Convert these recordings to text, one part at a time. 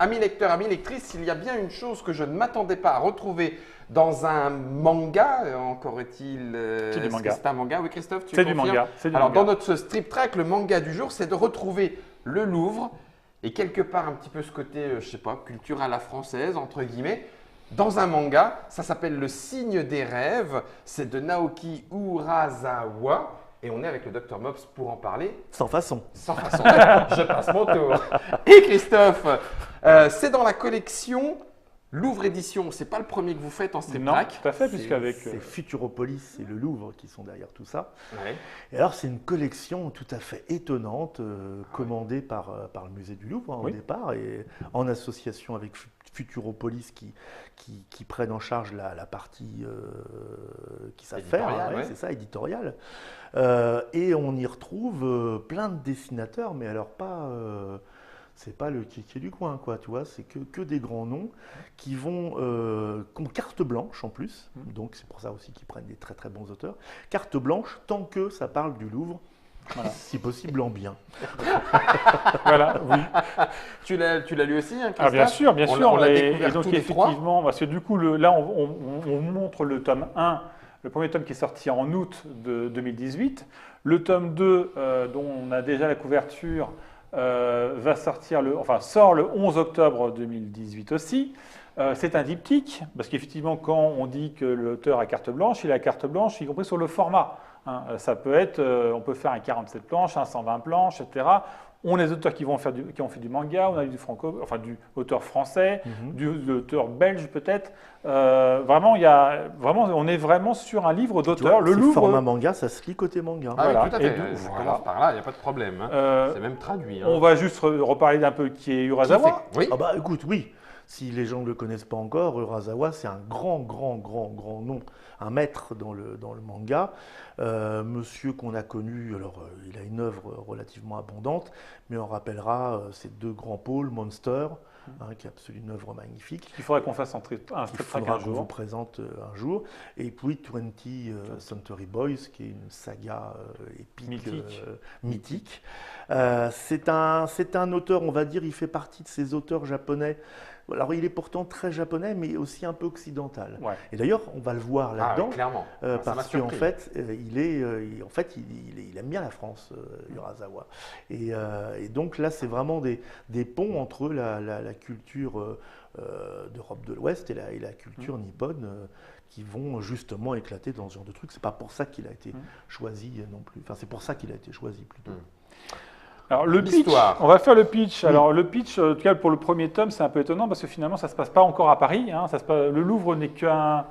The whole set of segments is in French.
amis lecteurs, amis lectrices, il y a bien une chose que je ne m'attendais pas à retrouver dans un manga, encore est-il… C'est du manga. C'est un manga, oui Christophe, tu C'est du confirmes? manga. C'est du Alors manga. dans notre strip track, le manga du jour, c'est de retrouver le Louvre et quelque part un petit peu ce côté, je sais pas, culture à la française, entre guillemets, dans un manga. Ça s'appelle Le Signe des Rêves, c'est de Naoki Urasawa. Et on est avec le Dr Mops pour en parler. Sans façon. Sans façon. Je passe mon tour. Et Christophe, c'est dans la collection Louvre Édition. C'est pas le premier que vous faites en strip Non, track. tout à fait, puisqu'avec… C'est Futuropolis et le Louvre qui sont derrière tout ça. Ouais. Et alors, c'est une collection tout à fait étonnante, commandée par le musée du Louvre au Oui. départ, et en association avec Futuropolis qui prennent en charge la partie qui savent faire, Éditoriale, ouais. c'est ça, éditoriale. Et on y retrouve plein de dessinateurs, mais alors pas… c'est pas le kéké du coin, quoi, tu vois, c'est que des grands noms qui vont, qui ont carte blanche en plus, donc c'est pour ça aussi qu'ils prennent des très très bons auteurs. Carte blanche tant que ça parle du Louvre, Voilà. si possible en bien. Voilà, oui. Tu l'as lu aussi, hein, Christophe? Ah, bien sûr, bien sûr. On l'a Et découvert donc, tous les trois. effectivement, parce que du coup, là, on montre le tome 1, le premier tome qui est sorti en août de 2018. Le tome 2, dont on a déjà la couverture, sort le 11 octobre 2018 aussi. C'est un diptyque, parce qu'effectivement, quand on dit que l'auteur a carte blanche, il a carte blanche, y compris sur le format. Hein. Ça peut être, on peut faire un 47 planches, un 120 planches, etc. On a des auteurs qui ont fait du manga, on a du du auteur français, de l'auteur belge peut-être. Vraiment, on est vraiment sur un livre d'auteur. Le Louvre. Format manga, ça se lit côté manga. Ah Voilà. oui, tout à Et fait. donc, Ça voilà. commence par là, il n'y a pas de problème. Hein. C'est même traduit. Hein. On va juste reparler d'un peu qui est Urasawa. Oui. Ah bah écoute, oui, si les gens ne le connaissent pas encore, Urasawa, c'est un grand nom, un maître dans le manga. Monsieur qu'on a connu, alors il a une œuvre relativement abondante, mais on rappellera ces deux grands pôles, Monster, qui est absolument une œuvre magnifique. Il faudrait qu'on fasse un strip Il track faudra un qu'on vous jour. présente un jour. Et puis 20th Century Boys, qui est une saga épique, mythique. C'est un auteur, on va dire, il fait partie de ces auteurs japonais. Alors il est pourtant très japonais, mais aussi un peu occidental. Ouais. Et d'ailleurs, on va le voir là-dedans, oui, clairement. Ça m'a parce qu'en surpris. fait, il aime bien la France, Urasawa. Et donc là, c'est vraiment des ponts entre la culture d'Europe de l'Ouest et la culture nippone qui vont justement éclater dans ce genre de truc. C'est pas pour ça qu'il a été choisi non plus. Enfin, c'est pour ça qu'il a été choisi plutôt. Alors le pitch, L'histoire. on va faire le pitch. Alors le pitch, en tout cas pour le premier tome, c'est un peu étonnant parce que finalement ça se passe pas encore à Paris. Hein, le Louvre n'est qu'un,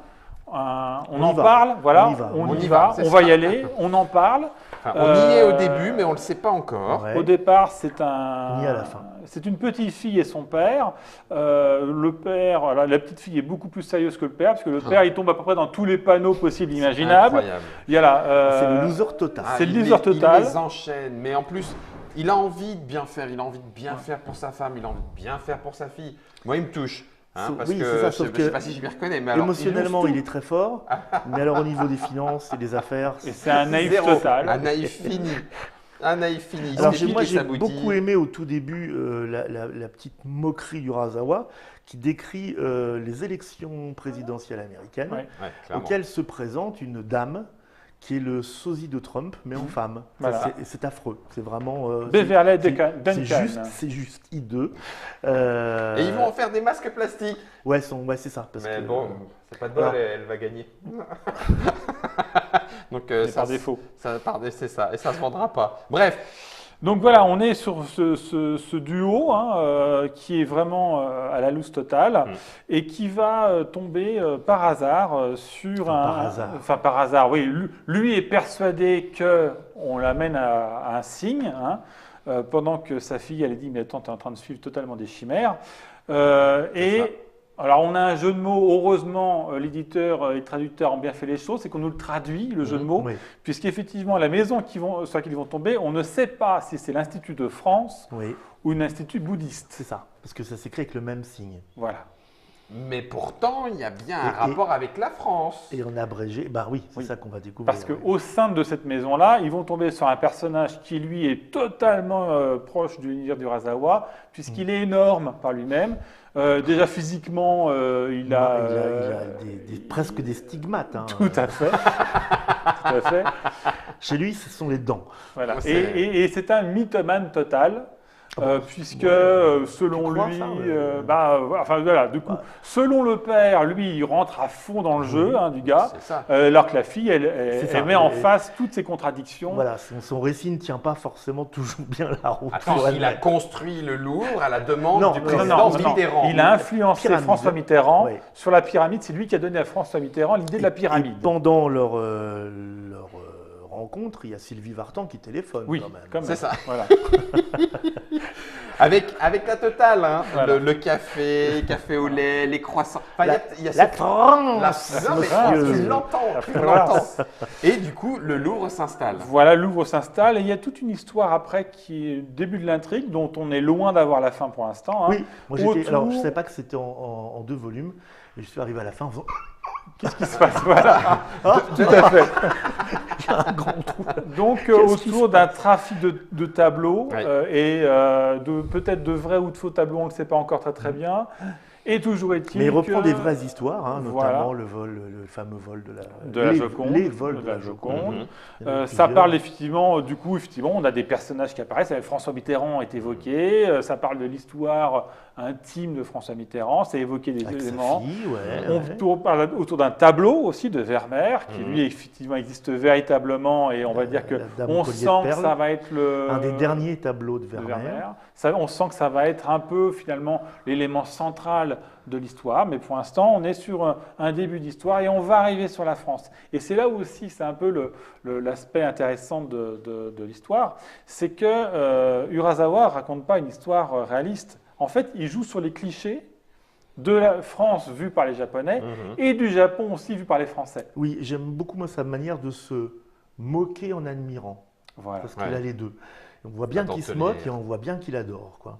on en parle, voilà, on y va, on va y aller, on en parle. Enfin, on y est au début, mais on ne le sait pas encore. Ouais. Au départ, On y est à la fin. c'est une petite fille et son père. Le père, alors, la petite fille est beaucoup plus sérieuse que le père, parce que le père il tombe à peu près dans tous les panneaux possibles, imaginables. Incroyable. Il y a là, C'est le loser total. C'est le il loser total. Il les enchaîne, mais en plus, il a envie de bien faire. Il a envie de bien faire pour sa femme. Il a envie de bien faire pour sa fille. Moi, il me touche. Hein, parce Oui, que c'est ça, je sauf ne sais que pas si je m'y reconnais. Mais alors, émotionnellement, il il est très fort, mais alors au niveau des finances et des affaires, et c'est un naïf Zéro. total. Un naïf fini. Un naïf fini. Il Alors, s'explique moi, et j'ai s'aboutit. beaucoup aimé au tout début la petite moquerie d'Urasawa qui décrit les élections présidentielles américaines Ouais. Ouais, clairement. auxquelles se présente une dame qui est le sosie de Trump, mais en femme. Voilà. C'est affreux. C'est vraiment. Beverly c'est Duncan. c'est juste hideux. Et ils vont en faire des masques plastiques. Ouais, c'est ça. Parce Mais que, bon, c'est pas de bol, alors- elle va gagner. Donc, Mais par défaut. C'est ça. Et ça se vendra pas. Bref. Donc voilà, on est sur ce duo hein, qui est vraiment à la loose totale et qui va tomber par hasard sur Par hasard. Enfin, par hasard, oui. Lui est persuadé qu'on l'amène à un signe, hein, pendant que sa fille, elle dit, mais attends, tu es en train de suivre totalement des chimères. Alors, on a un jeu de mots. Heureusement, l'éditeur et le traducteur ont bien fait les choses. C'est qu'on nous le traduit, le jeu de mots. Oui. Puisqu'effectivement, la maison sur laquelle ils vont tomber, on ne sait pas si c'est l'Institut de France Oui, ou un institut bouddhiste. c'est ça. Parce que ça s'écrit avec le même signe. Voilà. Mais pourtant, il y a bien un rapport avec la France. Et en abrégé, bah oui, c'est Oui. ça qu'on va découvrir. Parce qu'au sein de cette maison-là, ils vont tomber sur un personnage qui, lui, est totalement proche de l'univers d'Urasawa, puisqu'il est énorme par lui-même. Déjà physiquement, il a presque des stigmates. Hein. Tout à fait. Tout à fait. Chez lui, ce sont les dents. Voilà. C'est- Et c'est un mythomane total. Puisque selon Tu crois lui, ça, ouais. enfin voilà, du coup, selon le père, lui, il rentre à fond dans le jeu du gars, C'est ça. alors que la fille, elle C'est ça. met en Et- face toutes ces contradictions. Voilà, son récit ne tient pas forcément toujours bien la route. Attends, pour il a elle-même. construit le Louvre à la demande Non, du non, président non, non. Mitterrand. Il a influencé Pyramide. François Mitterrand Ouais. sur la pyramide. C'est lui qui a donné à François Mitterrand l'idée de la Et pyramide. pendant leur rencontre, il y a Sylvie Vartan qui téléphone Oui, quand même. comme C'est ça. Voilà. Avec la totale, hein. Voilà. Le café au lait, les croissants. Enfin, il y a La ce- France, Non, mais monsieur. tu l'entends, tu Voilà. l'entends. Et du coup, le Louvre s'installe. Voilà, Louvre s'installe et il y a toute une histoire après qui est le début de l'intrigue dont on est loin d'avoir la fin pour l'instant. Hein. Oui, moi Autour- alors je ne savais pas que c'était en 2 volumes. Et je suis arrivé à la fin en faisant Qu'est-ce qui se passe? Voilà. Tout à fait. il y a un grand trou. Donc Qu'est-ce qui autour se d'un trafic de tableaux Ouais. peut-être de vrais ou de faux tableaux, on ne le sait pas encore très bien. Et toujours est-il Mais il reprend que- des vraies histoires, hein, Voilà. notamment le fameux vol de de la Joconde. Les vols de la Joconde. Mhm. Il y en a Ça plusieurs. parle effectivement, du coup, on a des personnages qui apparaissent. François Mitterrand est évoqué. Ça parle de l'histoire intime de François Mitterrand. C'est évoqué des Avec sa éléments. fille, ouais, On ouais. parle autour d'un tableau aussi de Vermeer, qui Mhm. lui effectivement existe véritablement, et on va dire que La Dame on au collier de sent que perles. ça va être Un des derniers tableaux de de Vermeer. Vermeer. On sent que ça va être un peu finalement l'élément central de l'histoire, mais pour l'instant on est sur un début d'histoire et on va arriver sur la France. Et c'est là aussi, c'est un peu l'aspect intéressant de l'histoire, c'est que Urasawa raconte pas une histoire réaliste. En fait, il joue sur les clichés de la France vue par les Japonais Mhm. et du Japon aussi vu par les Français. Oui, j'aime beaucoup moi sa manière de se moquer en admirant, Voilà. parce qu'il Ouais. a les deux. On voit bien qu'il se Dentelière. moque et on voit bien qu'il adore, quoi.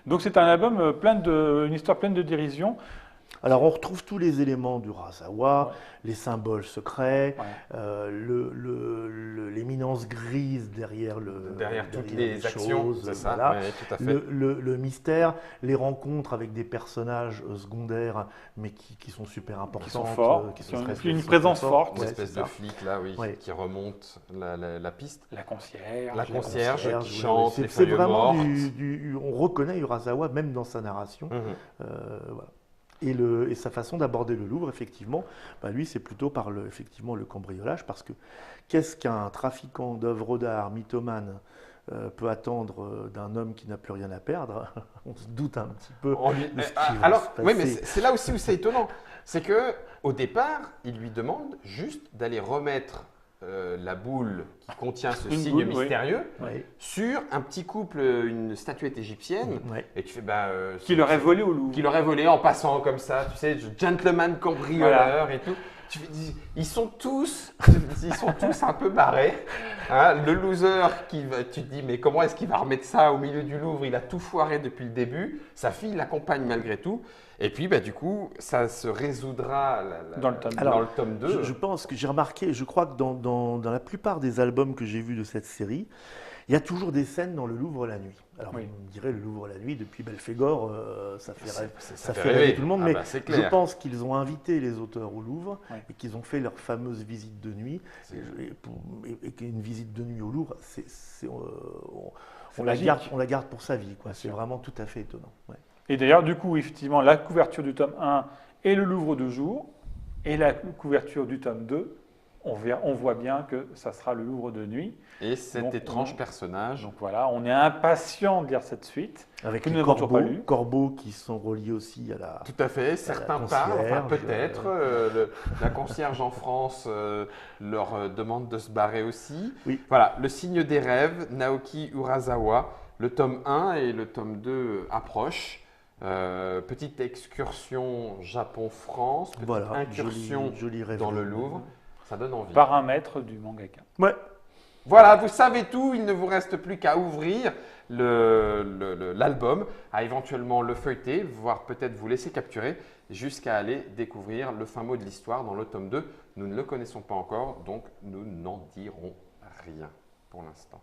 Donc c'est un album une histoire pleine de dérision. Alors on retrouve tous les éléments du Urasawa, Ouais. les symboles secrets, Ouais. l'éminence grise derrière Toutes les actions, choses, c'est ça. voilà. Ouais, tout à fait. Le mystère, les rencontres avec des personnages secondaires, mais qui sont super importants, Qui sont forts, qui ont une présence forte. Une Ouais, espèce c'est de ça. flic là, oui, Ouais. qui remonte la piste. La concierge. La concierge qui ouais, chante ouais. les C'est feuilles vraiment mortes. on reconnaît Urasawa même dans sa narration. Mhm. Voilà. Et sa façon d'aborder le Louvre, effectivement, bah lui, c'est plutôt par effectivement, le cambriolage, parce que qu'est-ce qu'un trafiquant d'œuvres d'art, mythomane, peut attendre d'un homme qui n'a plus rien à perdre? On se doute un petit peu On lui- de ce qui va Alors, se oui, mais passer. c'est là aussi où c'est étonnant. C'est que au départ, il lui demande juste d'aller remettre la boule qui contient ce Une signe boule, oui. mystérieux Ouais, sur un petit couple, une statuette égyptienne. ouais. Et tu fais, Qui leur est volé au Louvre. Qui l'aurait volé en passant comme ça, tu sais, gentleman cambrioleur et tout. Tu fais, ils sont tous un peu barrés. Hein. Le loser tu te dis, mais comment est-ce qu'il va remettre ça au milieu du Louvre? Il a tout foiré depuis le début. Sa fille l'accompagne malgré tout. Et puis, du coup, ça se résoudra Dans le tome deux. dans le tome 2. Je pense que j'ai remarqué, je crois que dans la plupart des albums que j'ai vus de cette série, il y a toujours des scènes dans le Louvre la nuit. Alors, Oui. on me dirait le Louvre la nuit, depuis Belphégor, ça fait rêver. Ça Ça fait rêver tout le monde, Ah mais bah, c'est je clair. pense qu'ils ont invité les auteurs au Louvre Ouais. et qu'ils ont fait leur fameuse visite de nuit. C'est- Et qu'une visite de nuit au Louvre, C'est on la magique. garde pour sa vie, quoi. C'est sûr. vraiment tout à fait étonnant. Ouais. Et d'ailleurs, du coup, effectivement, la couverture du tome 1 est le Louvre de jour, et la couverture du tome 2, on voit bien que ça sera le Louvre de nuit. Et cet Donc, étrange personnage. Donc voilà, on est impatient de lire cette suite. Avec Que nous les n'avons toujours pas lu. corbeaux qui sont reliés aussi à la. Tout à fait, certains parlent, enfin concierge, peut-être. La concierge en France leur demande de se barrer aussi. Oui. Voilà, Le signe des rêves, Naoki Urasawa. Le tome 1 et le tome 2 approchent. Petite excursion Japon-France, petite incursion joli rêve. dans le Louvre. Ça donne envie. Par un maître du mangaka. Ouais. Voilà, vous savez tout, il ne vous reste plus qu'à ouvrir l'album, à éventuellement le feuilleter, voire peut-être vous laisser capturer, jusqu'à aller découvrir le fin mot de l'histoire dans le tome 2. Nous ne le connaissons pas encore, donc nous n'en dirons rien pour l'instant.